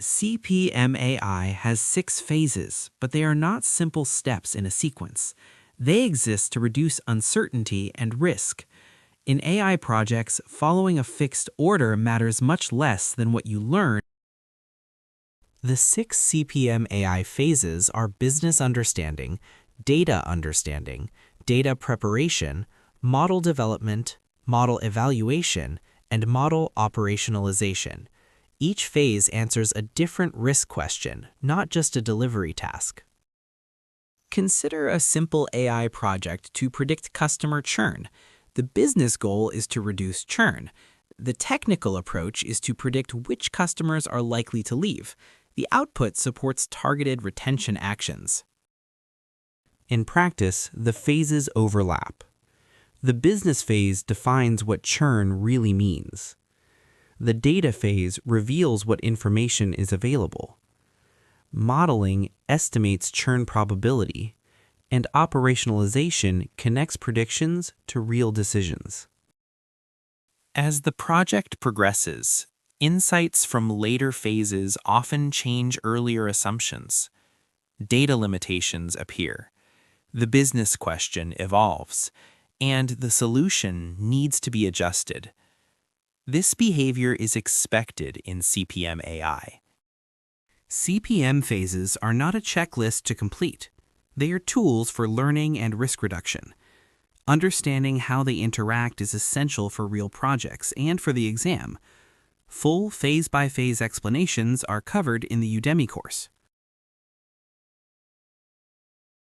CPMAI has 6 phases, but they are not simple steps in a sequence. They exist to reduce uncertainty and risk. In AI projects, following a fixed order matters much less than what you learn. The 6 CPMAI phases are business understanding, data preparation, model development, model evaluation, and model operationalization. Each phase answers a different risk question, not just a delivery task. Consider a simple AI project to predict customer churn. The business goal is to reduce churn. The technical approach is to predict which customers are likely to leave. The output supports targeted retention actions. In practice, the phases overlap. The business phase defines what churn really means. The data phase reveals what information is available. Modeling estimates churn probability, and operationalization connects predictions to real decisions. As the project progresses, insights from later phases often change earlier assumptions. Data limitations appear. The business question evolves, and the solution needs to be adjusted. This behavior is expected in CPMAI. CPM phases are not a checklist to complete. They are tools for learning and risk reduction. Understanding how they interact is essential for real projects and for the exam. Full phase-by-phase explanations are covered in the Udemy course.